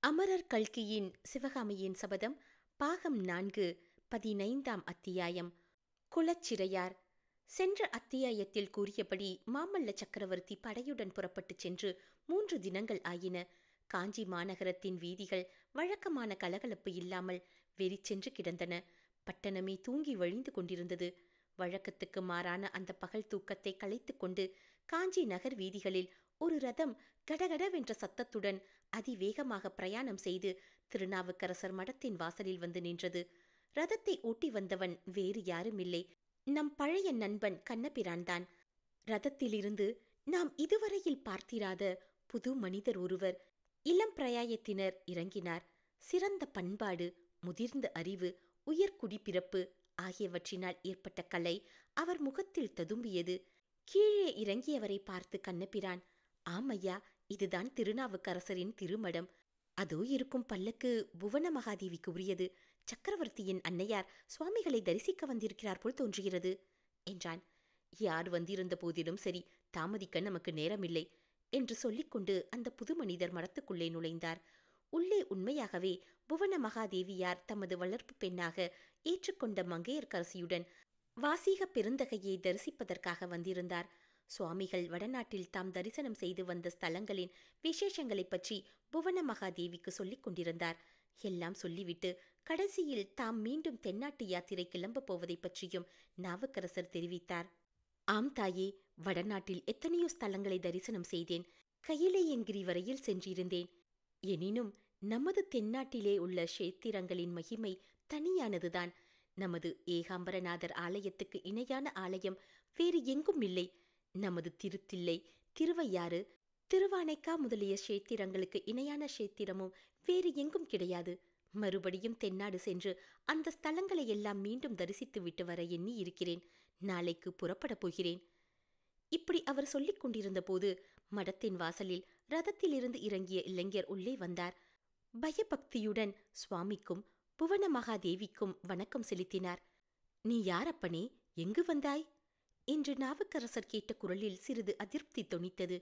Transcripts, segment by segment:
அமரர் கல்கியின் சிவகாமியின் சபதம் பாகம் 4 15ஆம் அத்தியாயம். குலச்சிறையார். சென்ற அத்தியாயத்தில் கூறியபடி மாமல்ல சக்கரவர்த்தி படையுடன் புறப்பட்டுச் சென்று 3 தினங்கள் ஆயின. காஞ்சி மாநகரத்தின் வீதிகள் வழக்கமான கலகலப்பு இல்லாமல் வெறிச்சென்று கிடந்தன. பட்டணமே தூங்கி வழிந்து கொண்டிருந்தது. வழக்கத்துக்கு மாறான அந்த பகல் தூக்கத்தை கலைத்து கொண்டு காஞ்சி நகர் வீதிகளில் ஒரு ரதம் கடகடவென்ற சத்தத்துடன் அதிவேகமாக பிரயாணம் செய்து திருநாவுக்கரசர் மடத்தின் வாசலில் வந்து நின்றது. ரதத்தை ஓட்டி வந்தவன் வேறு யாருமில்லை, நம் பழைய நண்பன் கண்ணபிரான்தான். ரதத்திலிருந்து நாம் இதுவரையில் பார்த்திராத புது மனிதர் ஒருவர், இளம் பிரயாயத்தினர் இறங்கினார். சிறந்த பண்பாடு, முதிர்ந்த அறிவு, உயர்குடி பிறப்பு ஆகியவற்றினால் ஏற்பட்ட கலை அவர் முகத்தில் ததும்பியது. கீழே இறங்கியவரை பார்த்து கண்ணபிரான், ஆமையா, இதுதான் திருநாவுக்கரசரின் திருமடம். அதோ இருக்கும் பல்லக்கு புவன மகாதேவிக்கு உரியது. சக்கரவர்த்தியின் அன்னையார் சுவாமிகளை தரிசிக்க வந்திருக்கிறார் போல் தோன்றுகிறது என்றான். யார் வந்திருந்த போதிலும் சரி, தாமதிக்க நமக்கு நேரமில்லை என்று சொல்லிக்கொண்டு அந்த புது மனிதர் மடத்துக்குள்ளே நுழைந்தார். உள்ளே உண்மையாகவே புவன மகாதேவியார் தமது வளர்ப்பு பெண்ணாக ஏற்றுக்கொண்ட மங்கையர்க்கரசியுடன் வாசீக பெருந்தகையை தரிசிப்பதற்காக வந்திருந்தார். சுவாமிகள் வடநாட்டில் தாம் தரிசனம் செய்து வந்த ஸ்தலங்களின் விசேஷங்களைப் பற்றி புவன மகாதேவிக்கு சொல்லிக் கொண்டிருந்தார். எல்லாம் சொல்லிவிட்டு கடைசியில் தாம் மீண்டும் தென்னாட்டு யாத்திரை கிளம்பப் போவதை பற்றியும் நாவுக்கரசர் தெரிவித்தார். ஆம் தாயே, வடநாட்டில் எத்தனையோ ஸ்தலங்களை தரிசனம் செய்தேன். கையிலேயங்கிரி வரையில் சென்றிருந்தேன். எனினும் நமது தென்னாட்டிலே உள்ள க்ஷேத்திரங்களின் மகிமை தனியானதுதான். நமது ஏகாம்பரநாதர் ஆலயத்துக்கு இணையான ஆலயம் வேறு எங்கும் இல்லை. நமது திருத்தில்லை, திருவையாறு, திருவானைக்கா முதலிய க்ஷேத்திரங்களுக்கு இணையான க்ஷேத்திரமும் வேறு எங்கும் கிடையாது. மறுபடியும் தென்னாடு சென்று அந்த ஸ்தலங்களை எல்லாம் மீண்டும் தரிசித்து விட்டு வர எண்ணி இருக்கிறேன். நாளைக்கு புறப்படப் போகிறேன். இப்படி அவர் சொல்லிக் கொண்டிருந்த போது மடத்தின் வாசலில் ரதத்திலிருந்து இறங்கிய இளைஞர் உள்ளே வந்தார். பயபக்தியுடன் சுவாமிக்கும் புவன மகாதேவிக்கும் வணக்கம் செலுத்தினார். நீ யார் அப்பனே? எங்கு வந்தாய் என்று நாவுக்கரசர் கேட்ட குரலில் சிறிது அதிருப்தி தொனித்தது.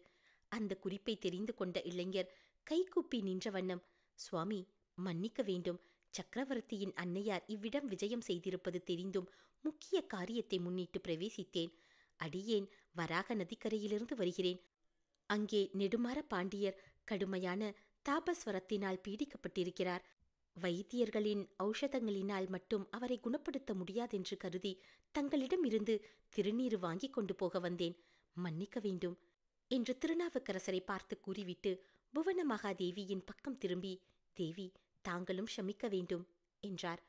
அந்த குறிப்பை தெரிந்து கொண்ட இளைஞர் கைகூப்பி நின்ற வண்ணம், சுவாமி, மன்னிக்க வேண்டும். சக்கரவர்த்தியின் அன்னையார் இவ்விடம் விஜயம் செய்திருப்பது தெரிந்தும் முக்கிய காரியத்தை முன்னிட்டு பிரவேசித்தேன். அடியேன் வராக நதிக்கரையிலிருந்து வருகிறேன். அங்கே நெடுமாற பாண்டியர் கடுமையான தாபஸ்வரத்தினால் பீடிக்கப்பட்டிருக்கிறார். வைத்தியர்களின் ஔஷதங்களினால் மட்டும் அவரை குணப்படுத்த முடியாதென்று கருதி தங்களிடம் இருந்து திருநீறு வாங்கி கொண்டு போக வந்தேன். மன்னிக்க வேண்டும் என்று திருநாவுக்கரசரை பார்த்து கூறிவிட்டு புவன மகாதேவியின் பக்கம் திரும்பி, தேவி, தாங்களும் க்ஷமிக்க வேண்டும் என்றார்.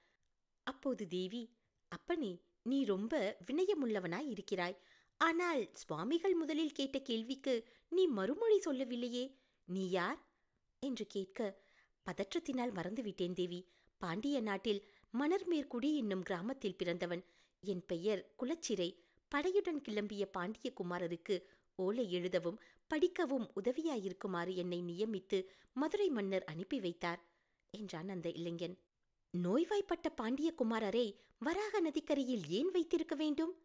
அப்போது தேவி, அப்பனே, நீ ரொம்ப வினயமுள்ளவனாய் இருக்கிறாய். ஆனால் சுவாமிகள் முதலில் கேட்ட கேள்விக்கு நீ மறுமொழி சொல்லவில்லையே. நீ யார் என்று கேட்க, பதற்றத்தினால் மறந்துவிட்டேன் தேவி. பாண்டிய நாட்டில் மணர்மேற்குடி என்னும் கிராமத்தில் பிறந்தவன். என் பெயர் குலச்சிறை. படையுடன் கிளம்பிய பாண்டிய குமாரருக்கு ஓலை எழுதவும் படிக்கவும் உதவியாயிருக்குமாறு என்னை நியமித்து மதுரை மன்னர் அனுப்பி வைத்தார் என்றான் அந்த இளைஞன். நோய்வாய்ப்பட்ட பாண்டிய குமாரரை வராக நதிக்கரையில் ஏன் வைத்திருக்க வேண்டும்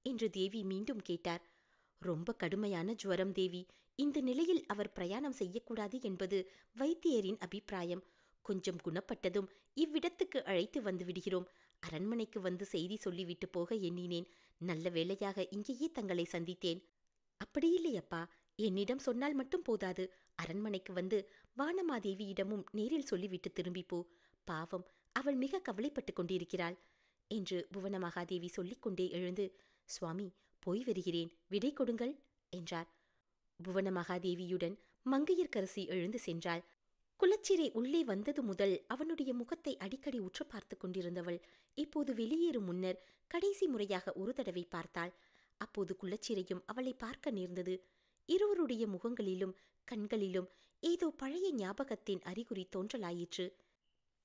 என்று தேவி மீண்டும் கேட்டார். ரொம்ப கடுமையான ஜுவரம் தேவி. இந்த நிலையில் அவர் பிரயாணம் செய்யக்கூடாது என்பது வைத்தியரின் அபிப்பிராயம். கொஞ்சம் குணப்பட்டதும் இவ்விடத்துக்கு அழைத்து வந்து விடுகிறோம். அரண்மனைக்கு வந்து செய்தி சொல்லிவிட்டு போக எண்ணினேன். நல்ல வேளையாக இங்கேயே தங்களை சந்தித்தேன். அப்படியில்லையப்பா, என்னிடம் சொன்னால் மட்டும் போதாது. அரண்மனைக்கு வந்து வானமாதேவியிடமும் நேரில் சொல்லிவிட்டு திரும்பிப்போ. பாவம், அவள் மிக கவலைப்பட்டு கொண்டிருக்கிறாள் என்று புவன மகாதேவி சொல்லிக்கொண்டே எழுந்து, சுவாமி, போய் வருகிறேன், விடை கொடுங்கள் என்றார். புவன மகாதேவியுடன் மங்கையர்க்கரசி எழுந்து சென்றாள். குலச்சிறை உள்ளே வந்தது முதல் அவனுடைய முகத்தை அடிக்கடி உற்று பார்த்து கொண்டிருந்தவள் இப்போது வெளியேறும் முன்னர் கடைசி முறையாக ஒரு தடவை பார்த்தாள். அப்போது குலச்சிறையும் அவளை பார்க்க நேர்ந்தது. இருவருடைய முகங்களிலும் கண்களிலும் ஏதோ பழைய ஞாபகத்தின் அறிகுறி தோன்றலாயிற்று.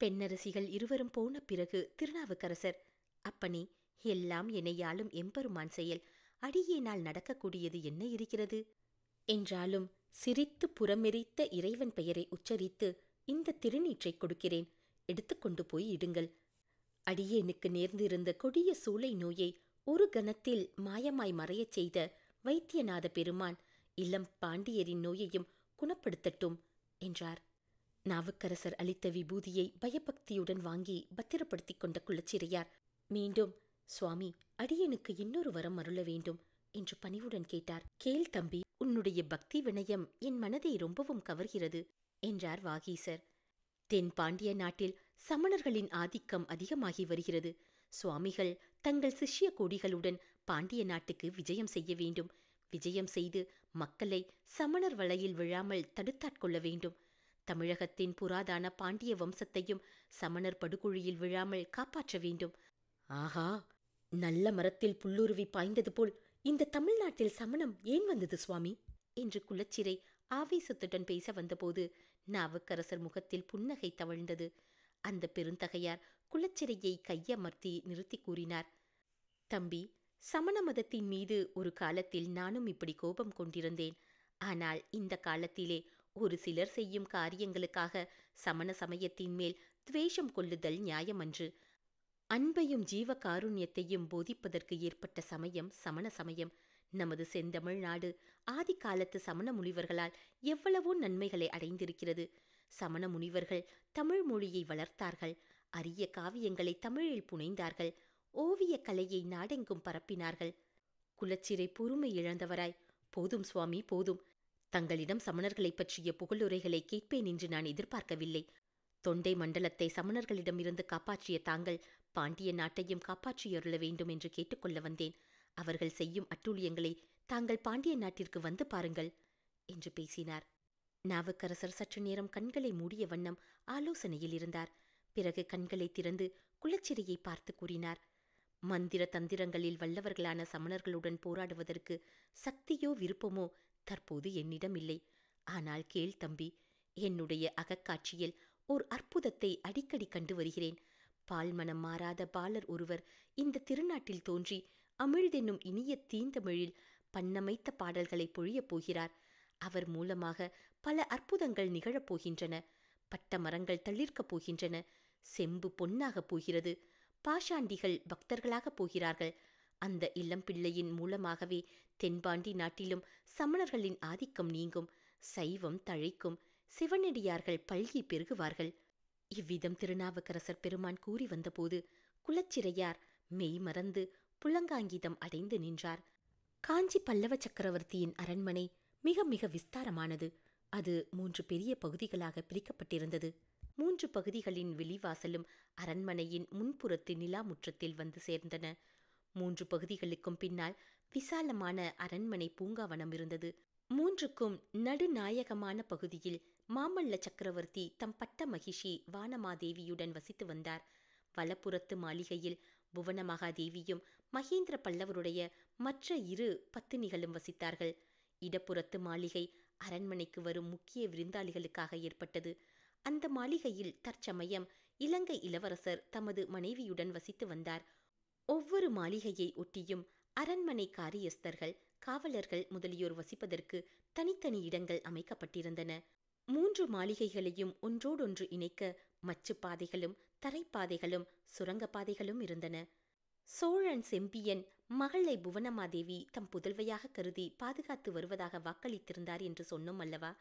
பெண்ணரசிகள் இருவரும் போன பிறகு திருநாவுக்கரசர், அப்பனே, எல்லாம் என்னையாலும் எம்பெருமான் செயல். அடியேனால் நடக்கக்கூடியது என்ன இருக்கிறது என்றாலும் சிரித்து புறமெரித்த இறைவன் பெயரை உச்சரித்து, இந்த திருநீற்றை கொடுக்கிறேன், எடுத்துக்கொண்டு போய் இடுங்கள். அடியேனுக்கு நேர்ந்திருந்த கொடிய சூளை நோயை ஒரு கணத்தில் மாயமாய் மறையச் செய்த வைத்தியநாத பெருமான் இளம் பாண்டியரின் நோயையும் குணப்படுத்தட்டும் என்றார். நாவுக்கரசர் அளித்த விபூதியை பயபக்தியுடன் வாங்கி பத்திரப்படுத்திக் கொண்ட குலச்சிறையார் மீண்டும், சுவாமி, அடியனுக்கு இன்னொரு வரம் அருள வேண்டும் என்று பணிவுடன் கேட்டார். கேள் தம்பி, உன்னுடைய பக்தி வினயம் என் மனதை ரொம்பவும் கவர்கிறது என்றார் வாகீசர். தென் பாண்டிய நாட்டில் சமணர்களின் ஆதிக்கம் அதிகமாகி வருகிறது. சுவாமிகள் தங்கள் சிஷ்ய கோடிகளுடன் பாண்டிய நாட்டுக்கு விஜயம் செய்ய வேண்டும். விஜயம் செய்து மக்களை சமணர் வலையில் விழாமல் தடுத்தாட்கொள்ள வேண்டும். தமிழகத்தின் புராதான பாண்டிய வம்சத்தையும் சமணர் படுகுழியில் விழாமல் காப்பாற்ற வேண்டும். ஆஹா, நல்ல மரத்தில் புல்லுருவி பாய்ந்தது போல் இந்த தமிழ்நாட்டில் சமணம் ஏன் வந்தது சுவாமி என்று குலச்சிறை ஆவேசத்துடன் பேச வந்தபோது நாவுக்கரசர் முகத்தில் புன்னகை தவழ்ந்தது. அந்த பெருந்தகையார் குலச்சிறையை கையமர்த்தி நிறுத்தி கூறினார். தம்பி, சமண மதத்தின் மீது ஒரு காலத்தில் நானும் இப்படி கோபம் கொண்டிருந்தேன். ஆனால் இந்த காலத்திலே ஒரு சிலர் செய்யும் காரியங்களுக்காக சமண சமயத்தின் மேல் துவேஷம் கொள்ளுதல் நியாயமன்று. அன்பையும் ஜீவ காருண்யத்தையும் போதிப்பதற்கு ஏற்பட்ட சமயம் சமண சமயம். நமது செந்தமிழ் நாடு ஆதி காலத்து சமண முனிவர்களால் எவ்வளவோ நன்மைகளை அடைந்திருக்கிறது. சமண முனிவர்கள் தமிழ் மொழியை வளர்த்தார்கள். அரிய காவியங்களை தமிழில் புனைந்தார்கள். ஓவிய கலையை நாடெங்கும் பரப்பினார்கள். குலச்சிறை பொறுமை இழந்தவராய், போதும் சுவாமி, போதும். தங்களிடம் சமணர்களைப் பற்றிய புகழுரைகளை கேட்பேன் என்று நான் எதிர்பார்க்கவில்லை. தொண்டை மண்டலத்தை சமணர்களிடமிருந்து காப்பாற்றிய தாங்கள் பாண்டிய நாட்டையும் காப்பாற்றியருள வேண்டும் என்று கேட்டுக்கொள்ள வந்தேன். அவர்கள் செய்யும் அட்டூழியங்களை தாங்கள் பாண்டிய நாட்டிற்கு வந்து பாருங்கள் என்று பேசினார். நாவுக்கரசர் சற்று நேரம் கண்களை மூடிய வண்ணம் ஆலோசனையில் இருந்தார். பிறகு கண்களை திறந்து குலச்சிறையை பார்த்து கூறினார். மந்திர தந்திரங்களில் வல்லவர்களான சமணர்களுடன் போராடுவதற்கு சக்தியோ விருப்பமோ தற்போது என்னிடம் இல்லை. ஆனால் கேள் தம்பி, என்னுடைய அகக்காட்சியில் ஓர் அற்புதத்தை அடிக்கடி கண்டு வருகிறேன். பால்மனம் மாறாத பாலர் ஒருவர் இந்த திருநாட்டில் தோன்றி அமிழ்தென்னும் இனிய தீந்தமிழில் பண்ணமைத்த பாடல்களை பொழியப் போகிறார். அவர் மூலமாக பல அற்புதங்கள் நிகழப் போகின்றன. பட்ட மரங்கள் தளிர்க்கப் போகின்றன. செம்பு பொன்னாகப் போகிறது. பாஷாண்டிகள் பக்தர்களாகப் போகிறார்கள். அந்த இளம்பிள்ளையின் மூலமாகவே தென்பாண்டி நாட்டிலும் சமணர்களின் ஆதிக்கம் நீங்கும். சைவம் தழைக்கும். சிவனடியார்கள் பல்கி பெருகுவார்கள். இவ்விதம் திருநாவுக்கரசர் பெருமான் கூறி வந்தபோது குலச்சிறையார் மெய் மறந்து புலங்காங்கிதம் அடைந்து நின்றார். காஞ்சி பல்லவ சக்கரவர்த்தியின் அரண்மனை மிக மிக விஸ்தாரமானது. அது 3 பெரிய பகுதிகளாக பிரிக்கப்பட்டிருந்தது. 3 பகுதிகளின் வெளிவாசலும் அரண்மனையின் முன்புறத்து நிலா முற்றத்தில் வந்து சேர்ந்தன. 3 பகுதிகளுக்கும் பின்னால் விசாலமான அரண்மனை பூங்காவனம் இருந்தது. 3க்கும் நடுநாயகமான பகுதியில் மாமல்ல சக்கரவர்த்தி தம் பட்ட மகிஷி வானமாதேவியுடன் வசித்து வந்தார். வலப்புறத்து மாளிகையில் புவனமகாதேவியும் மகேந்திர பல்லவருடைய மற்ற 2 பத்தினிகளும் வசித்தார்கள். இடப்புறத்து மாளிகை அரண்மனைக்கு வரும் முக்கிய விருந்தாளிகளுக்காக ஏற்பட்டது. அந்த மாளிகையில் தற்சமயம் இலங்கை இளவரசர் தமது மனைவியுடன் வசித்து வந்தார். ஒவ்வொரு மாளிகையை ஒட்டியும் அரண்மனை காரியஸ்தர்கள், காவலர்கள் முதலியோர் வசிப்பதற்கு தனித்தனி இடங்கள் அமைக்கப்பட்டிருந்தன. 3 மாளிகைகளையும் ஒன்றோடொன்று இணைக்க மச்சு பாதைகளும் தரைப்பாதைகளும் சுரங்கப்பாதைகளும் இருந்தன. சோழன் செம்பியன் மகளை புவனமாதேவி தம் புதல்வையாக கருதி பாதுகாத்து வருவதாக வாக்களித்திருந்தார் என்று சொன்னோம் அல்லவா?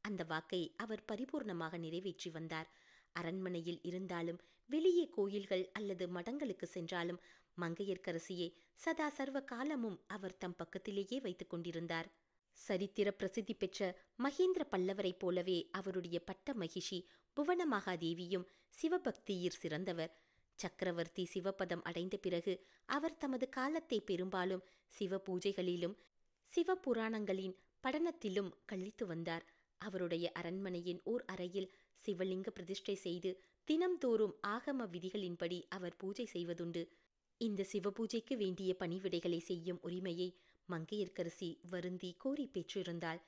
அந்த வாக்கை அவர் பரிபூர்ணமாக நிறைவேற்றி வந்தார். அரண்மனையில் இருந்தாலும் வெளியே கோயில்கள் அல்லது மடங்களுக்கு சென்றாலும் மங்கையர்க்கரசியை சதா சர்வ காலமும் அவர் தம் பக்கத்திலேயே வைத்துக் கொண்டிருந்தார். சரித்திர பிரசித்தி பெற்ற மகேந்திர பல்லவரைப் போலவே அவருடைய பட்ட மகிஷி புவனமகாதேவியும் சிவபக்தியில் சிறந்தவர். சக்கரவர்த்தி சிவபதம் அடைந்த பிறகு அவர் தமது காலத்தை பெரும்பாலும் சிவ பூஜைகளிலும் சிவபுராணங்களின் படனத்திலும் கழித்து வந்தார். அவருடைய அரண்மனையின் ஓர் அறையில் சிவலிங்க பிரதிஷ்டை செய்து தினம்தோறும் ஆகம விதிகளின்படி அவர் பூஜை செய்வதுண்டு. இந்த சிவபூஜைக்கு வேண்டிய பணிவிடைகளை செய்யும் உரிமையை மங்கையர்க்கரசி வருந்தி கோரி பெற்றிருந்தாள்.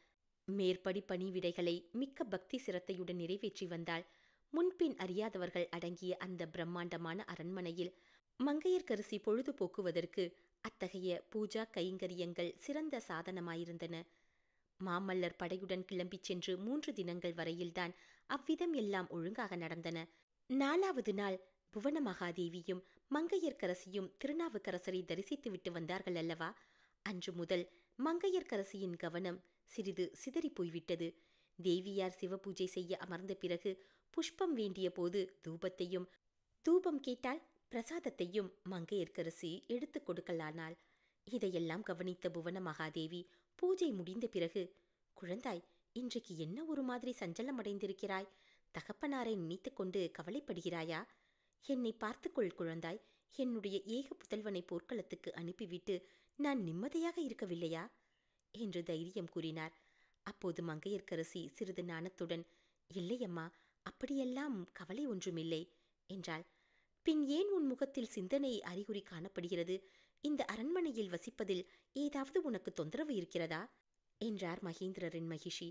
மேற்படி பணிவிடைகளை மிக்க பக்தி சிரத்தையுடன் நிறைவேற்றி வந்தாள். முன்பின் அறியாதவர்கள் அடங்கிய அந்த பிரம்மாண்டமான அரண்மனையில் மங்கையர்க்கரசி பொழுதுபோக்குவதற்கு அத்தகைய பூஜா கைங்கரியங்கள் சிறந்த சாதனமாயிருந்தன. மாமல்லர் படையுடன் கிளம்பிச் சென்று 3 தினங்கள் வரையில்தான் அவ்விதம் எல்லாம் ஒழுங்காக நடந்தன. 4வது நாள் புவனமகாதேவியும் மங்கையர்க்கரசியும் திருநாவுக்கரசரை தரிசித்துவிட்டு வந்தார்கள் அல்லவா? அன்று முதல் மங்கையர்க்கரசியின் கவனம் சிறிது சிதறி போய்விட்டது. தேவியார் சிவபூஜை செய்ய அமர்ந்த பிறகு புஷ்பம் வேண்டிய போது தூபத்தையும், தூபம் கேட்டால் பிரசாதத்தையும் மங்கையர்க்கரசி எடுத்து கொடுக்கலானாள். இதையெல்லாம் கவனித்த புவன மகாதேவி பூஜை முடிந்த பிறகு, குழந்தாய், இன்றைக்கு என்ன ஒரு மாதிரி சஞ்சலம் அடைந்திருக்கிறாய்? தகப்பனாரை நினைத்து கொண்டு கவலைப்படுகிறாயா? என்னை பார்த்துக்கொள் குழந்தாய். என்னுடைய ஏக புதல்வனை போர்க்களத்துக்கு அனுப்பிவிட்டு நான் நிம்மதியாக இருக்கவில்லையா என்று தைரியம் கூறினார். அப்போது மங்கையர்க்கரசி சிறிது நாணத்துடன், இல்லையம்மா, அப்படியெல்லாம் கவலை ஒன்றுமில்லை என்றாள். பின் ஏன் உன் முகத்தில் சிந்தனை அறிகுறி காணப்படுகிறது? இந்த அரண்மனையில் வசிப்பதில் ஏதாவது உனக்கு தொந்தரவு இருக்கிறதா என்றார் மகேந்திரரின் மகிஷி.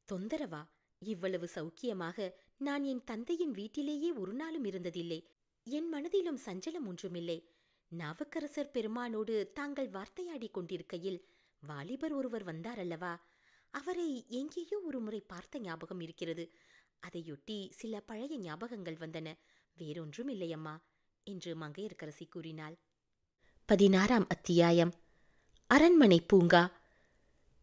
தொந்தரவா? இவ்வளவு சௌக்கியமாக நான் என் தந்தையின் வீட்டிலேயே ஒரு நாளும் இருந்ததில்லை. என் மனதிலும் சஞ்சலம் ஒன்றுமில்லை. நாவுக்கரசர் பெருமானோடு தாங்கள் வார்த்தையாடி கொண்டிருக்கையில் வாலிபர் ஒருவர் வந்தாரல்லவா, அவரை எங்கேயோ ஒரு முறை பார்த்த ஞாபகம் இருக்கிறது. அதையொட்டி சில பழைய ஞாபகங்கள் வந்தன. வேறொன்றும் இல்லையம்மா என்று மங்கையர்க்கரசி கூறினாள். 16ஆம் அத்தியாயம். அரண்மனை பூங்கா.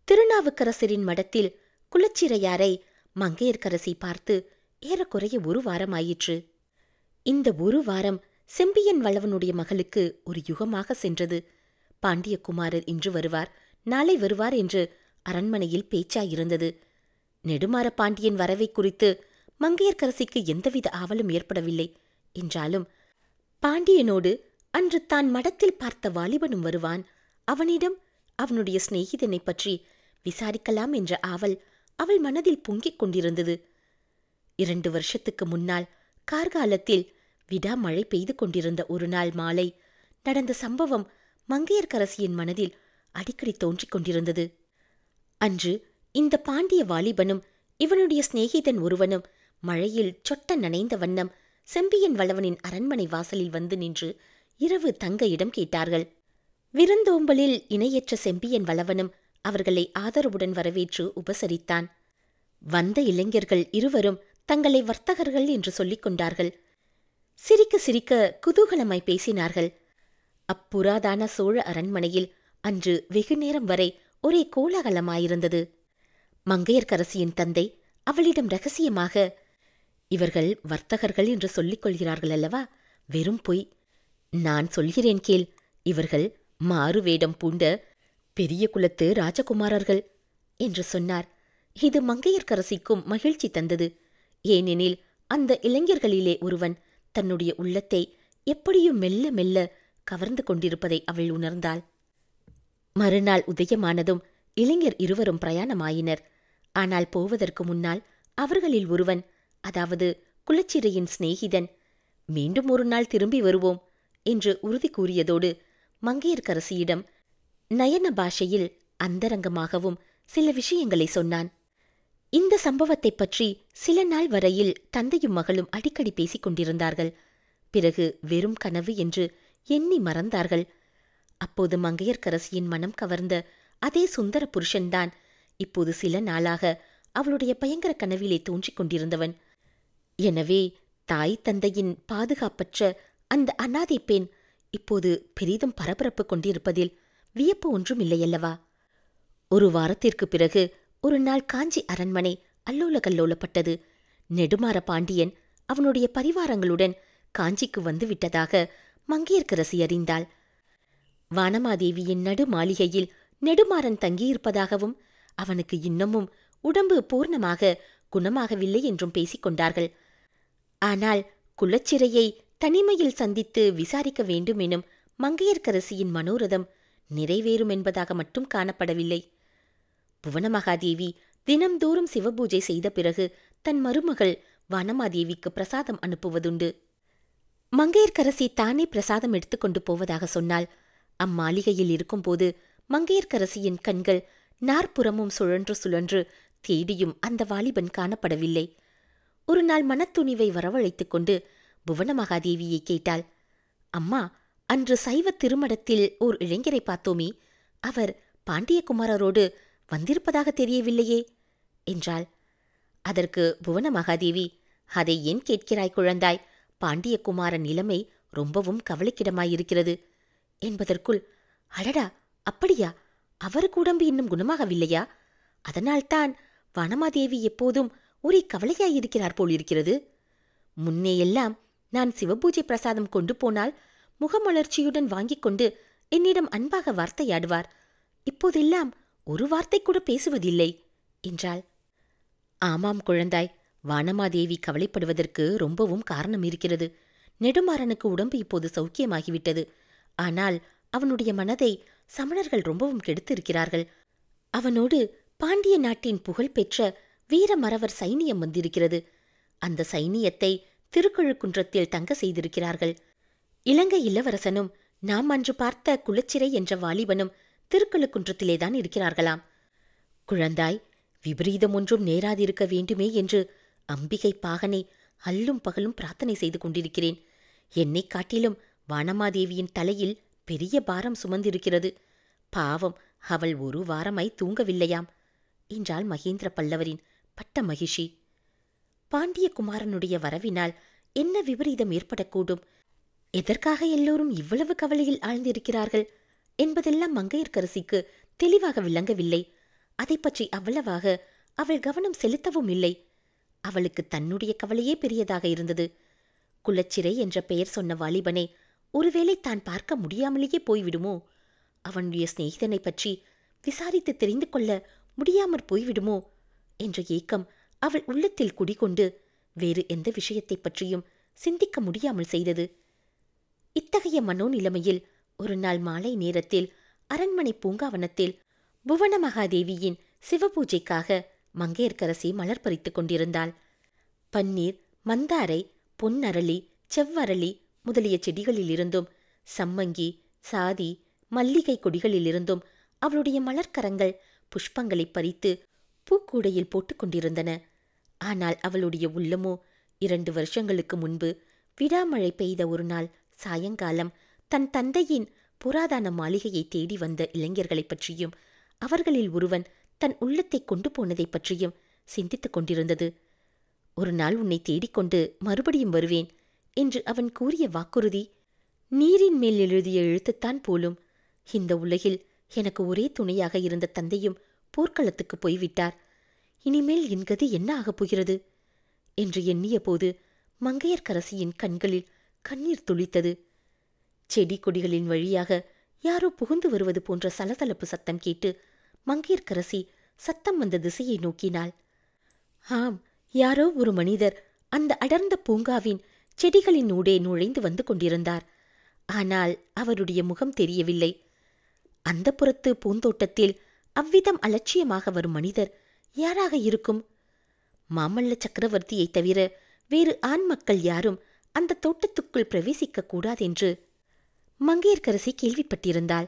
திருநாவுக்கரசரின் மடத்தில் குலச்சிறையாரை மங்கையர்க்கரசி பார்த்து ஏறக்குறைய ஒரு வாரமாயிற்று. இந்த ஒரு வாரம் செம்பியன் வளவனுடைய மகளுக்கு ஒரு யுகமாக சென்றது. பாண்டியகுமாரர் இன்று வருவார், நாளை வருவார் என்று அரண்மனையில் பேச்சாயிருந்தது. நெடுமாற பாண்டியன் வரவை குறித்து மங்கையர்க்கரசிக்கு எந்தவித ஆவலும் ஏற்படவில்லை. என்றாலும் பாண்டியனோடு அன்று தான் மடத்தில் பார்த்த வாலிபனும் வருவான், அவனிடம் அவனுடைய சிநேகிதனை பற்றி விசாரிக்கலாம் என்ற ஆவல் அவள் மனதில் பொங்கிக் கொண்டிருந்தது. 2 வருஷத்துக்கு முன்னால் கார்காலத்தில் விடாமழை பெய்து கொண்டிருந்த ஒரு நாள் மாலை நடந்த சம்பவம் மங்கையர்க்கரசியின் மனதில் அடிக்கடி தோன்றிக் கொண்டிருந்தது. அன்று இந்த பாண்டிய வாலிபனும் இவனுடைய சிநேகிதன் ஒருவனும் மழையில் சொட்ட நனைந்த வண்ணம் செம்பியன் வளவனின் அரண்மனை வாசலில் வந்து நின்று இரவு தங்க இடம் கேட்டார்கள். விருந்தோம்பலில் இணையற்ற செம்பியன் வளவனும் அவர்களை ஆதரவுடன் வரவேற்று உபசரித்தான். வந்த இளைஞர்கள் இருவரும் தங்களை வர்த்தகர்கள் என்று சொல்லிக் கொண்டார்கள். சிரிக்க சிரிக்க குதூகலமாய் பேசினார்கள். அப்புராதான சோழ அரண்மனையில் அன்று வெகுநேரம் வரை ஒரே கோலாகலமாயிருந்தது. மங்கையர்க்கரசியின் தந்தை அவளிடம் ரகசியமாக, இவர்கள் வர்த்தகர்கள் என்று சொல்லிக் கொள்கிறார்கள் அல்லவா, வெறும் பொய். நான் சொல்கிறேன் கேள், இவர்கள் மாறு வேடம் பூண்ட பெரிய குலத்து ராஜகுமாரர்கள் என்று சொன்னார். இது மங்கையர்க்கரசிக்கும் மகிழ்ச்சி தந்தது. ஏனெனில் அந்த இளைஞர்களிலே ஒருவன் தன்னுடைய உள்ளத்தை எப்படியும் மெல்ல மெல்ல கவர்ந்து கொண்டிருப்பதை அவள் உணர்ந்தாள். மறுநாள் உதயமானதும் இளைஞர் இருவரும் பிரயாணமாயினர். ஆனால் போவதற்கு முன்னால் அவர்களில் ஒருவன், அதாவது குலச்சிறையின் சிநேகிதன், மீண்டும் ஒரு நாள் திரும்பி வருவோம் என்று உறுதி கூறியதோடு மங்கையர்க்கரசியிடம் நயன பாஷையில் அந்தரங்கமாகவும் சில விஷயங்களை சொன்னான். இந்த சம்பவத்தைப் பற்றி சில நாள் வரையில் தந்தையும் மகளும் அடிக்கடி பேசிக் கொண்டிருந்தார்கள். பிறகு வெறும் கனவு என்று எண்ணி மறந்தார்கள். அப்போது மங்கையர்க்கரசியின் மனம் கவர்ந்த அதே சுந்தர புருஷன்தான் இப்போது சில நாளாக அவளுடைய பயங்கர கனவிலே தோன்றிக் கொண்டிருந்தவன். எனவே தாய் தந்தையின் பாதுகாப்பற்ற அந்த அனாதை பெண் இப்போது பெரிதும் பரபரப்பு கொண்டிருப்பதில் வியப்பு ஒன்றும் இல்லையல்லவா? ஒரு வாரத்திற்கு பிறகு ஒரு நாள் காஞ்சி அரண்மனை அல்லோல கல்லோலப்பட்டது. நெடுமாற பாண்டியன் அவனுடைய பரிவாரங்களுடன் காஞ்சிக்கு வந்துவிட்டதாக மங்கையர்க்கரசி அறிந்தாள். வானமாதேவியின் நடு மாளிகையில் நெடுமாறன் தங்கியிருப்பதாகவும் அவனுக்கு இன்னமும் உடம்பு பூர்ணமாக குணமாகவில்லை என்றும் பேசிக் கொண்டார்கள். ஆனால் குலச்சிறையை தனிமையில் சந்தித்து விசாரிக்க வேண்டும் எனும் மங்கையர்க்கரசியின் மனோரதம் நிறைவேறும் என்பதாக மட்டும் காணப்படவில்லை. புவனமகாதேவி தினம்தோறும் சிவபூஜை செய்த பிறகு தன் மருமகள் வானமாதேவிக்கு பிரசாதம் அனுப்புவதுண்டு. மங்கையர்க்கரசி தானே பிரசாதம் எடுத்துக்கொண்டு போவதாக சொன்னாள். அம்மாளிகையில் இருக்கும்போது மங்கையர்க்கரசியின் கண்கள் நாற்புறமும் சுழன்று சுழன்று தேடியும் அந்த வாலிபன் காணப்படவில்லை. ஒரு நாள் மனத்துணிவை வரவழைத்துக் கொண்டு புவனமகாதேவியை கேட்டாள். அம்மா, அன்று சைவ திருமடத்தில் ஓர் இளைஞரை பார்த்தோமே, அவர் பாண்டியகுமாரரோடு வந்திருப்பதாக தெரியவில்லையே என்றாள். அதற்கு புவனமகாதேவி, அதை ஏன் கேட்கிறாய் குழந்தாய்? பாண்டியகுமாரன் நிலைமை ரொம்பவும் கவலைக்கிடமாயிருக்கிறது என்பதற்குள், அடடா, அப்படியா? அவருக்கு உடம்பு இன்னும் குணமாகவில்லையா? அதனால்தான் வனமாதேவி எப்போதும் ஒரே கவலையாயிருக்கிறார் போலிருக்கிறது. முன்னேயெல்லாம் நான் சிவபூஜை பிரசாதம் கொண்டு போனால் முகமலர்ச்சியுடன் வாங்கிக் கொண்டு என்னிடம் அன்பாக வார்த்தையாடுவார். இப்போதெல்லாம் ஒரு வார்த்தை கூட பேசுவதில்லை என்றாள். ஆமாம் குழந்தாய், வானமாதேவி கவலைப்படுவதற்கு ரொம்பவும் காரணம் இருக்கிறது. நெடுமாறனுக்கு உடம்பு இப்போது சௌக்கியமாகிவிட்டது. ஆனால் அவனுடைய மனதை சமணர்கள் ரொம்பவும் கெடுத்திருக்கிறார்கள். அவனோடு பாண்டிய நாட்டின் புகழ்பெற்ற வீரமறவர் சைனியம் வந்திருக்கிறது. அந்த சைனியத்தை திருக்கழுக்குன்றத்தில் தங்க செய்திருக்கிறார்கள். இலங்கை இளவரசனும் நாம் அன்று பார்த்த குலச்சிறை என்ற வாலிபனும் திருக்கழுக்குன்றத்திலேதான் இருக்கிறார்களாம். குழந்தாய், விபரீதம் ஒன்றும் நேராதிருக்க வேண்டுமே என்று அம்பிகை பாகனை அல்லும் பகலும் பிரார்த்தனை செய்து கொண்டிருக்கிறேன். என்னைக் காட்டிலும் வானமாதேவியின் தலையில் பெரிய பாரம் சுமந்திருக்கிறது. பாவம், அவள் ஒரு வாரமாய் தூங்கவில்லையாம் என்றாள் மகேந்திர பல்லவரின் பட்ட மகிஷி. பாண்டிய குமாரனுடைய வரவினால் என்ன விபரீதம் ஏற்படக்கூடும், எதற்காக எல்லோரும் இவ்வளவு கவலையில் ஆழ்ந்திருக்கிறார்கள் என்பதெல்லாம் மங்கையர்க்கரசிக்கு தெளிவாக விளங்கவில்லை. அதை பற்றி அவ்வளவாக அவள் கவனம் செலுத்தவும் இல்லை. அவளுக்கு தன்னுடைய கவலையே பெரியதாக இருந்தது. குலச்சிறை என்ற பெயர் சொன்ன வாலிபனை ஒருவேளை தான் பார்க்க முடியாமலேயே போய்விடுமோ, அவனுடைய சிநேகிதனை பற்றி விசாரித்து தெரிந்து கொள்ள முடியாமற் போய்விடுமோ என்ற ஏக்கம் அவள் உள்ளத்தில் குடிகொண்டு வேறு எந்த விஷயத்தை பற்றியும் சிந்திக்க முடியாமல் செய்தது. இத்தகைய மனோநிலைமையில் ஒரு நாள் மாலை நேரத்தில் அரண்மனை பூங்காவனத்தில் புவனமகாதேவியின் சிவபூஜைக்காக மங்கையர்க்கரசி மலர் பறித்துக் கொண்டிருந்தாள். பன்னீர், மந்தாரை, பொன்னரளி, செவ்வரளி முதலிய செடிகளிலிருந்தும் சம்மங்கி, சாதி, மல்லிகை கொடிகளிலிருந்தும் அவளுடைய மலர்க்கரங்கள் புஷ்பங்களை பறித்து பூக்கூடையில் போட்டுக் கொண்டிருந்தன. ஆனால் அவளுடைய உள்ளமோ 2 வருஷங்களுக்கு முன்பு விடாமழை பெய்த ஒரு நாள் சாயங்காலம் தன் தந்தையின் புராதன மாளிகையை தேடி வந்த இளைஞர்களைப் பற்றியும் அவர்களில் ஒருவன் தன் உள்ளத்தை கொண்டு போனதைப் பற்றியும் சிந்தித்துக் கொண்டிருந்தது. ஒரு நாள் உன்னை தேடிக்கொண்டு மறுபடியும் வருவேன் என்று அவன் கூறிய வாக்குறுதி நீரின் மேல் எழுதிய எழுத்துத்தான் போலும். இந்த உலகில் எனக்கு ஒரே துணையாக இருந்த தந்தையும் போர்க்களத்துக்கு போய்விட்டார். இனிமேல் என் கதி என்ன ஆகப் போகிறது என்று எண்ணிய போது மங்கையர்க்கரசியின் கண்களில் கண்ணீர் துளித்தது. செடி கொடிகளின் வழியாக யாரோ புகுந்து வருவது போன்ற சலசலப்பு சத்தம் கேட்டு மங்கையர்க்கரசி சத்தம் வந்த திசையை நோக்கினாள். ஆம், யாரோ ஒரு மனிதர் அந்த அடர்ந்த பூங்காவின் செடிகளின் ஊடே நுழைந்து வந்து கொண்டிருந்தார். ஆனால் அவருடைய முகம் தெரியவில்லை. அந்த புறத்து பூந்தோட்டத்தில் அவ்விதம் அலட்சியமாக வரும் மனிதர் யாராக இருக்கும்? மாமல்ல சக்கரவர்த்தியைத் தவிர வேறு ஆண் மக்கள் யாரும் அந்த தோட்டத்துக்குள் பிரவேசிக்க கூடாதென்று மங்கையர்க்கரசி கேள்விப்பட்டிருந்தாள்.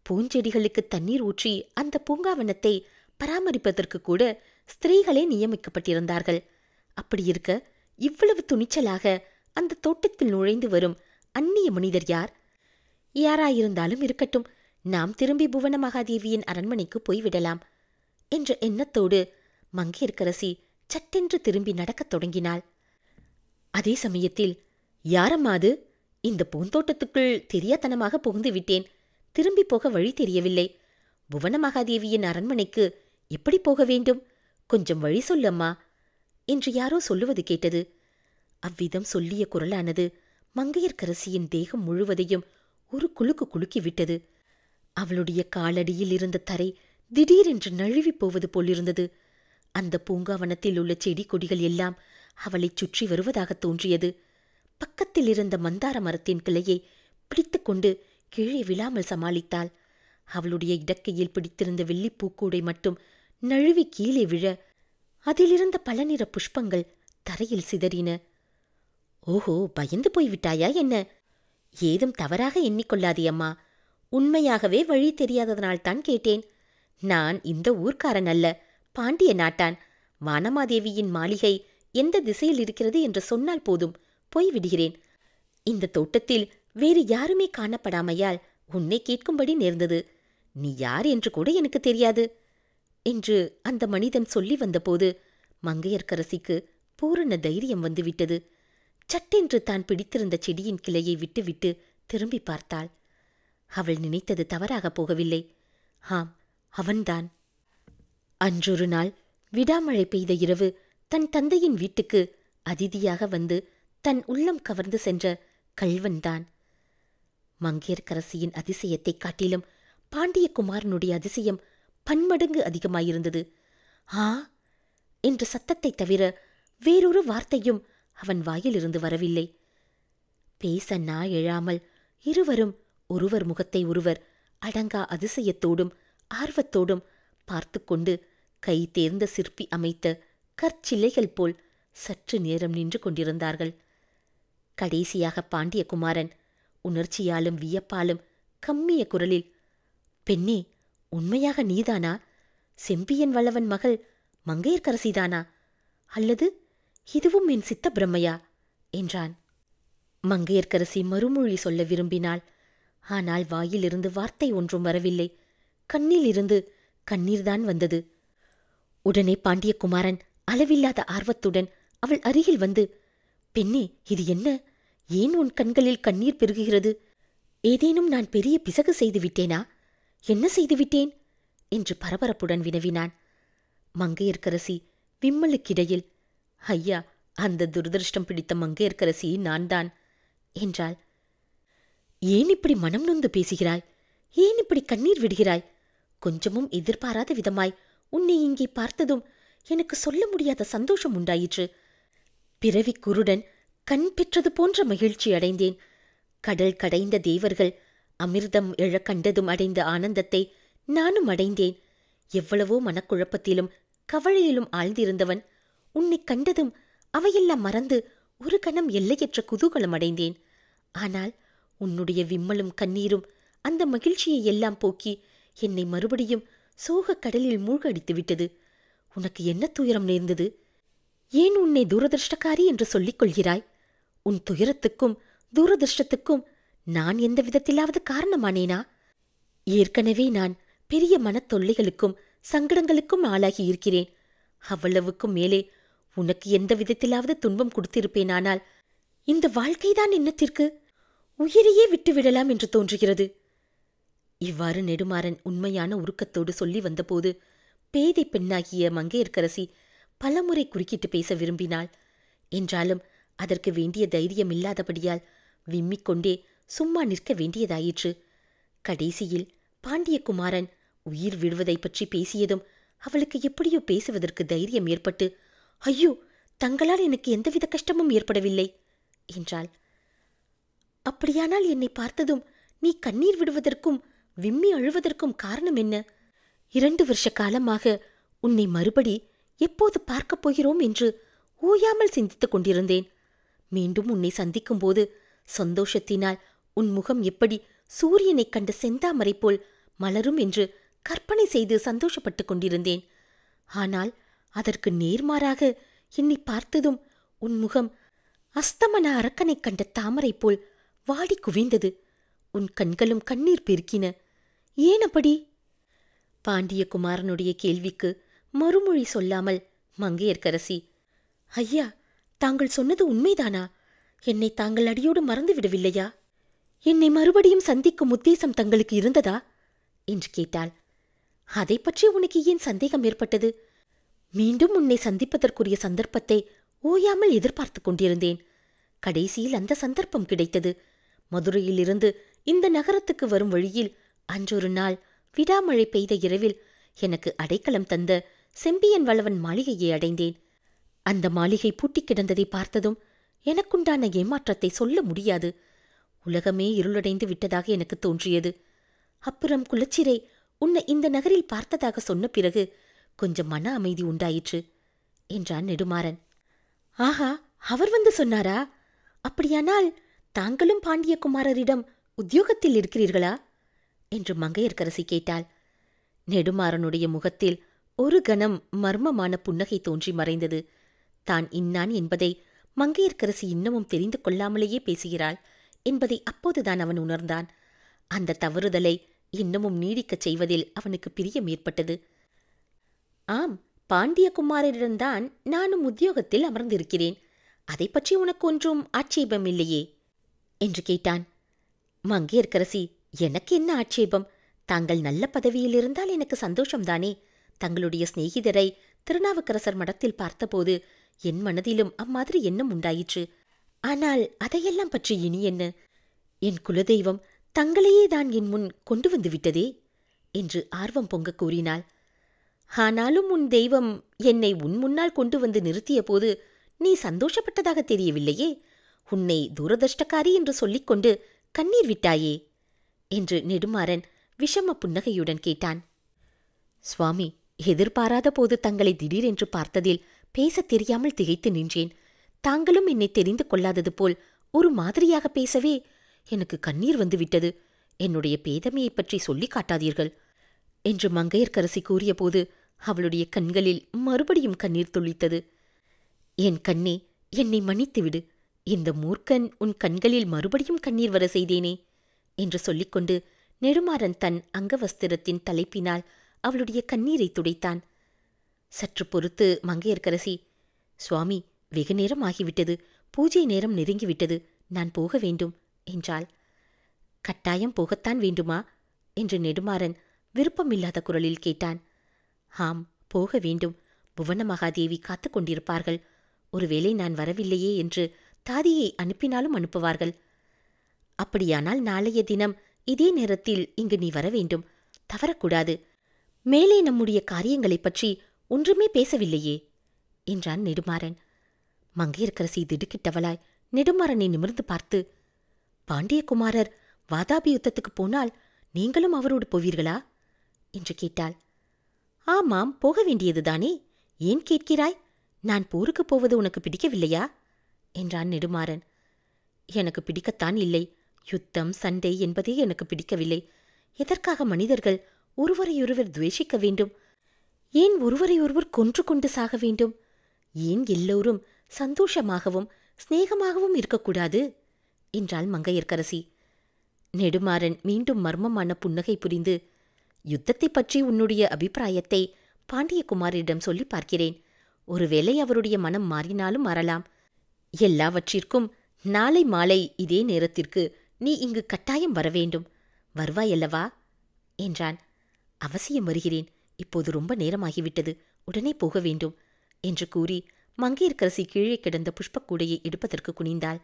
பூஞ்செடிகளுக்கு தண்ணீர் ஊற்றி அந்த பூங்காவனத்தை பராமரிப்பதற்கு கூட ஸ்திரீகளே நியமிக்கப்பட்டிருந்தார்கள். அப்படியிருக்க இவ்வளவு துணிச்சலாக அந்த தோட்டத்தில் நுழைந்து வரும் அந்நிய மனிதர் யார்? யாராயிருந்தாலும் இருக்கட்டும், நாம் திரும்பி புவனமகாதேவியின் அரண்மனைக்கு போய்விடலாம் என்ற எண்ணத்தோடு மங்கையர்க்கரசி சட்டென்று திரும்பி நடக்கத் தொடங்கினாள். அதே சமயத்தில், யாரம்மா அது? இந்த பூந்தோட்டத்துக்குள் தெரியாத்தனமாக புகுந்து விட்டேன். திரும்பி போக வழி தெரியவில்லை. புவனமகாதேவியின் அரண்மனைக்கு எப்படி போக வேண்டும்? கொஞ்சம் வழி சொல்லம்மா என்று யாரோ சொல்லுவது கேட்டது. அவ்விதம் சொல்லிய குரலானது மங்கையர்க்கரசியின் தேகம் முழுவதையும் ஒரு குலுக்கு குலுக்கிவிட்டது. அவளுடைய காலடியில் இருந்த தரை திடீரென்று நழுவிப் போவது போலிருந்தது. அந்த பூங்காவனத்தில் உள்ள செடி கொடிகள் எல்லாம் அவளைச் சுற்றி வருவதாக தோன்றியது. பக்கத்தில் இருந்த மந்தார மரத்தின் கிளையை பிடித்துக்கொண்டு கீழே விழாமல் சமாளித்தாள். அவளுடைய இடக்கையில் பிடித்திருந்த வெள்ளிப்பூக்கூடை மட்டும் நழுவி கீழே விழ அதிலிருந்த பல நிற புஷ்பங்கள் தரையில் சிதறின. ஓஹோ, பயந்து போய்விட்டாயா என்ன? ஏதும் தவறாக எண்ணிக்கொள்ளாதே அம்மா. உண்மையாகவே வழி தெரியாததனால்தான் கேட்டேன். நான் இந்த ஊர்க்காரன் அல்ல, பாண்டிய நாட்டான். வானமாதேவியின் மாளிகை எந்த திசையில் இருக்கிறது என்று சொன்னால் போதும், போய்விடுகிறேன். இந்த தோட்டத்தில் வேறு யாருமே காணப்படாமையால் உன்னை கேட்கும்படி நேர்ந்தது. நீ யார் என்று கூட எனக்கு தெரியாது என்று அந்த மனிதன் சொல்லி வந்தபோது மங்கையர்க்கரசிக்கு பூரண தைரியம் வந்துவிட்டது. சட்டென்று தான் பிடித்திருந்த செடியின் கிளையை விட்டுவிட்டு திரும்பி பார்த்தாள். அவள் நினைத்தது தவறாக போகவில்லை. ஆம், அவன்தான். அன்றொரு நாள் விடாமழை பெய்த இரவு தன் தந்தையின் வீட்டுக்கு அதிதியாக வந்து தன் உள்ளம் கவர்ந்து சென்ற கள்வன்தான். மங்கையர்க்கரசியின் அதிசயத்தைக் காட்டிலும் பாண்டியகுமாரனுடைய அதிசயம் பன்மடங்கு அதிகமாயிருந்தது. ஆ என்ற சத்தத்தைத் தவிர வேறொரு வார்த்தையும் அவன் வாயிலிருந்து வரவில்லை. பேச நா எழாமல் இருவரும் ஒருவர் முகத்தை ஒருவர் அடங்கா அதிசயத்தோடும் ஆர்வத்தோடும் பார்த்து கொண்டு கை தேர்ந்த சிற்பி அமைத்த கற்சிலைகள் போல் சற்று நேரம் நின்று கொண்டிருந்தார்கள். கடைசியாக பாண்டியகுமாரன் உணர்ச்சியாலும் வியப்பாலும் கம்மிய குரலில், "பெண்ணே, உண்மையாக நீதானா? செம்பியன் வல்லவன் மகள் மங்கையர்க்கரசிதானா? அல்லது இதுவும் என் சித்த பிரம்மையா?" என்றான். மங்கையர்க்கரசி மறுமொழி சொல்ல விரும்பினாள். ஆனால் வாயிலிருந்து வார்த்தை ஒன்றும் வரவில்லை. கண்ணிலிருந்து கண்ணீர்தான் வந்தது. உடனே பாண்டியகுமாரன் அளவில்லாத ஆர்வத்துடன் அவள் அருகில் வந்து, "பெண்ணே, இது என்ன? ஏன் உன் கண்களில் கண்ணீர் பெருகுகிறது? ஏதேனும் நான் பெரிய பிசகு செய்துவிட்டேனா? என்ன செய்துவிட்டேன்?" என்று பரபரப்புடன் வினவினான். மங்கையர்க்கரசி விம்மலுக்கிடையில், "ஐயா, அந்த துரதிருஷ்டம் பிடித்த மங்கையர்க்கரசி நான்தான்" என்றாள். "ஏன் இப்படி மனம் நொந்து பேசுகிறாய்? ஏன் இப்படி கண்ணீர் விடுகிறாய்? கொஞ்சமும் எதிர்பாராத விதமாய் உன்னை இங்கே பார்த்ததும் எனக்கு சொல்ல முடியாத சந்தோஷம் உண்டாயிற்று. பிறவி குருடன் கண் பெற்றது போன்ற மகிழ்ச்சி அடைந்தேன். கடல் கடைந்த தேவர்கள் அமிர்தம் எழக் கண்டதும் அடைந்த ஆனந்தத்தை நானும் அடைந்தேன். எவ்வளவோ மனக்குழப்பத்திலும் கவலையிலும் ஆழ்ந்திருந்தவன் உன்னை கண்டதும் அவையெல்லாம் மறந்து ஒரு கணம் எல்லையற்ற குதூகலம் அடைந்தேன். ஆனால் உன்னுடைய விம்மலும் கண்ணீரும் அந்த மகிழ்ச்சியை எல்லாம் போக்கி என்னை மறுபடியும் சோகக் கடலில் மூழ்கடித்து விட்டது. உனக்கு என்ன துயரம் நேர்ந்தது? ஏன் உன்னை தூரதிருஷ்டக்காரி என்று சொல்லிக் கொள்கிறாய்? உன் துயரத்துக்கும் தூரதிருஷ்டத்துக்கும் நான் எந்த விதத்திலாவது காரணமானேனா? ஏற்கனவே நான் பெரிய மனத்தொல்லைகளுக்கும் சங்கடங்களுக்கும் ஆளாகி இருக்கிறேன். அவ்வளவுக்கும் மேலே உனக்கு எந்த விதத்திலாவது துன்பம் கொடுத்திருப்பேனானால் இந்த வாழ்க்கைதான் என்னத்திற்கு? உயிரையே விட்டுவிடலாம் என்று தோன்றுகிறது. இவ்வாறு நெடுமாறன் உண்மையான உருக்கத்தோடு சொல்லி வந்தபோது பேதை பெண்ணாகிய மங்கையர்க்கரசி பலமுறை குறுக்கிட்டு பேச விரும்பினாள். என்றாலும் அதற்கு வேண்டிய தைரியம் இல்லாதபடியால் விம்மிக்கொண்டே சும்மா நிற்க வேண்டியதாயிற்று. கடைசியில் பாண்டியகுமாரன் உயிர் விடுவதைப் பற்றி பேசியதும் அவளுக்கு எப்படியோ பேசுவதற்கு தைரியம் ஏற்பட்டு, "ஐயோ, தங்களால் எனக்கு எந்தவித கஷ்டமும் ஏற்படவில்லை" என்றாள். "அப்படியானால் என்னை பார்த்ததும் நீ கண்ணீர் விடுவதற்கும் விம்மி அழுவதற்கும் காரணம் என்ன? 2 வருஷ காலமாக உன்னை மறுபடி எப்போது பார்க்கப் போகிறோம் என்று ஓயாமல் சிந்தித்துக் கொண்டிருந்தேன். மீண்டும் உன்னை சந்திக்கும்போது சந்தோஷத்தினால் உன் முகம் எப்படி சூரியனைக் கண்ட செந்தாமரை போல் மலரும் என்று கற்பனை செய்து சந்தோஷப்பட்டுக் கொண்டிருந்தேன். ஆனால் அதற்கு நேர்மாறாக என்னை பார்த்ததும் உன் முகம் அஸ்தமன அரக்கனைக் கண்ட தாமரை போல் வாடி குவிந்தது. உன் கண்களும் கண்ணீர் பெருக்கின. ஏன் அப்படி?" பாண்டியகுமாரனுடைய கேள்விக்கு மறுமொழி சொல்லாமல் மங்கையர்க்கரசி, "ஐயா, தாங்கள் சொன்னது உண்மைதானா? என்னை தாங்கள் அடியோடு மறந்துவிடவில்லையா? என்னை மறுபடியும் சந்திக்கும் உத்தேசம் தங்களுக்கு இருந்ததா?" என்று கேட்டாள். "அதை பற்றி உனக்கு ஏன் சந்தேகம் ஏற்பட்டது? மீண்டும் உன்னை சந்திப்பதற்குரிய சந்தர்ப்பத்தை ஓயாமல் எதிர்பார்த்து கொண்டிருந்தேன். கடைசியில் அந்த சந்தர்ப்பம் கிடைத்தது. மதுரையிலிருந்து இந்த நகரத்துக்கு வரும் வழியில் அன்றொரு நாள் விடாமழை பெய்த இரவில் எனக்கு அடைக்கலம் தந்த செம்பியன் வல்லவன் மாளிகையை அடைந்தேன். அந்த மாளிகை பூட்டிக் கிடந்ததை பார்த்ததும் எனக்குண்டான ஏமாற்றத்தை சொல்ல முடியாது. உலகமே இருளடைந்து விட்டதாக எனக்கு தோன்றியது. அப்புறம் குலச்சிறை உன்னை இந்த நகரில் பார்த்ததாக சொன்ன பிறகு கொஞ்சம் மன அமைதி உண்டாயிற்று" என்றான் நெடுமாறன். "ஆஹா, அவர் வந்து சொன்னாரா? அப்படியானால் தாங்களும் பாண்டியகுமாரரிடம் உத்தியோகத்தில் இருக்கிறீர்களா?" என்று மங்கையர்க்கரசி கேட்டாள். நெடுமாறனுடைய முகத்தில் ஒரு கணம் மர்மமான புன்னகை தோன்றி மறைந்தது. தான் இன்னான் என்பதை மங்கையர்க்கரசி இன்னமும் தெரிந்து கொள்ளாமலேயே பேசுகிறாள் என்பதை அப்போதுதான் அவன் உணர்ந்தான். அந்த தவறுதலை இன்னமும் நீடிக்கச் செய்வதில் அவனுக்கு பிரியம் ஏற்பட்டது. "ஆம், பாண்டியகுமாரரிடம்தான் நானும் உத்தியோகத்தில் அமர்ந்திருக்கிறேன். அதை பற்றி உனக்கு ஒன்றும் ஆட்சேபமில்லையே?" என்று கேட்டான். மங்கையர்க்கரசி, "எனக்கு என்ன ஆட்சேபம்? தாங்கள் நல்ல பதவியில் இருந்தால் எனக்கு சந்தோஷம்தானே. தங்களுடைய சிநேகிதரை திருநாவுக்கரசர் மடத்தில் பார்த்தபோது என் மனதிலும் அம்மாதிரி எண்ணம் உண்டாயிற்று. ஆனால் அதையெல்லாம் பற்றி இனி என்ன? என் குலதெய்வம் தங்களையே தான் என் முன் கொண்டு வந்து விட்டதே என்று ஆர்வம் பொங்க கூறினாள். ஆனாலும் உன் தெய்வம் என்னை உன் முன்னால் கொண்டு வந்து நிறுத்திய போது நீ சந்தோஷப்பட்டதாக தெரியவில்லையே. உன்னை தூரதர்ஷ்டக்காரி என்று சொல்லிக்கொண்டு கண்ணீர் விட்டாயே என்று நெடுமாறன் விஷம புன்னகையுடன் கேட்டான். சுவாமி, எதிர்பாராத போது தங்களை திடீரென்று பார்த்ததில் பேசத் தெரியாமல் திகைத்து நின்றேன். தாங்களும் என்னை தெரிந்து கொள்ளாதது போல் ஒரு மாதிரியாக பேசவே எனக்கு கண்ணீர் வந்துவிட்டது. என்னுடைய பேதமையைப் பற்றி சொல்லிக் காட்டாதீர்கள் என்று மங்கையர்க்கரசி கூறியபோது அவளுடைய கண்களில் மறுபடியும் கண்ணீர் துளித்தது. என் கண்ணே, என்னை மன்னித்துவிடு. இந்த மூர்க்கன் உன் கண்களில் மறுபடியும் கண்ணீர் வர செய்தேனே என்று சொல்லிக்கொண்டு நெடுமாறன் தன் அங்கவஸ்திரத்தின் தலைப்பினால் அவளுடைய கண்ணீரை துடைத்தான். சற்று பொறுத்து மங்கையர்க்கரசி, சுவாமி, வெகு நேரம் ஆகிவிட்டது. பூஜை நேரம் நெருங்கிவிட்டது. நான் போக வேண்டும் என்றாள். கட்டாயம் போகத்தான் வேண்டுமா என்று நெடுமாறன் விருப்பமில்லாத குரலில் கேட்டான். ஆம், போக வேண்டும். புவன மகாதேவி காத்து கொண்டிருப்பார்கள். ஒருவேளை நான் வரவில்லையே என்று தாதியை அனுப்பினாலும் அனுப்புவார்கள். அப்படியானால் நாளைய தினம் இதே நேரத்தில் இங்கு நீ வர வேண்டும். தவறக்கூடாது. மேலே நம்முடைய காரியங்களைப் பற்றி ஒன்றுமே பேசவில்லையே என்றான் நெடுமாறன். மங்கையர்க்கரசி திடுக்கிட்டவளாய் நெடுமாறனை நிமிர்ந்து பார்த்து, பாண்டியகுமாரர் வாதாபி யுத்தத்துக்குப் போனால் நீங்களும் அவரோடு போவீர்களா என்று கேட்டாள். ஆமாம், போக வேண்டியதுதானே. ஏன் கேட்கிறாய்? நான் போருக்குப் போவது உனக்கு பிடிக்கவில்லையா என்றான் நெடுமாறன். எனக்கு பிடிக்கத்தான் இல்லை. யுத்தம், சண்டை என்பதே எனக்கு பிடிக்கவில்லை. எதற்காக மனிதர்கள் ஒருவரையொருவர் துவேஷிக்க வேண்டும்? ஏன் ஒருவரையொருவர் கொன்று கொண்டு சாக வேண்டும்? ஏன் எல்லோரும் சந்தோஷமாகவும் சிநேகமாகவும் இருக்கக்கூடாது என்றாள் மங்கையர்க்கரசி. நெடுமாறன் மீண்டும் மர்மமான புன்னகை புரிந்து, யுத்தத்தைப் பற்றி உன்னுடைய அபிப்பிராயத்தை பாண்டியகுமாரிடம் சொல்லி பார்க்கிறேன். ஒருவேளை அவருடைய மனம் மாறினாலும் மாறலாம். எல்லாவற்றிற்கும் நாளை மாலை இதே நேரத்திற்கு நீ இங்கு கட்டாயம் வரவேண்டும். வருவாயல்லவா என்றான். அவசியம் வருகிறேன். இப்போது ரொம்ப நேரமாகிவிட்டது. உடனே போக வேண்டும் என்று கூறி மங்கையர்க்கரசி கீழே கிடந்த புஷ்பக்கூடையை எடுப்பதற்கு குனிந்தாள்.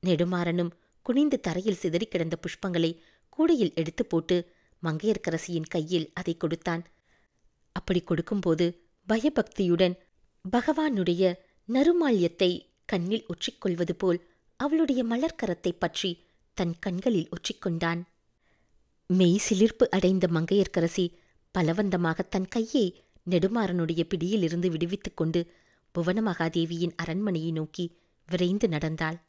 நெடுமாறனும் குனிந்து தரையில் சிதறி கிடந்த புஷ்பங்களை கூடையில் எடுத்து போட்டு மங்கையர்க்கரசியின் கையில் அதை கொடுத்தான். அப்படி கொடுக்கும்போது பயபக்தியுடன் பகவானுடைய நறுமால்யத்தை கண்ணில் ஒற்றிக்கொள்வது போல் அவளுடைய மலர்க்கரத்தைப் பற்றி தன் கண்களில் ஒற்றிக்கொண்டான். மெய் சிலிர்ப்பு அடைந்த மங்கையர்க்கரசி பலவந்தமாக தன் கையை நெடுமாறனுடைய பிடியிலிருந்து விடுவித்துக் கொண்டு புவன மகாதேவியின் அரண்மனையை நோக்கி விரைந்து நடந்தாள்.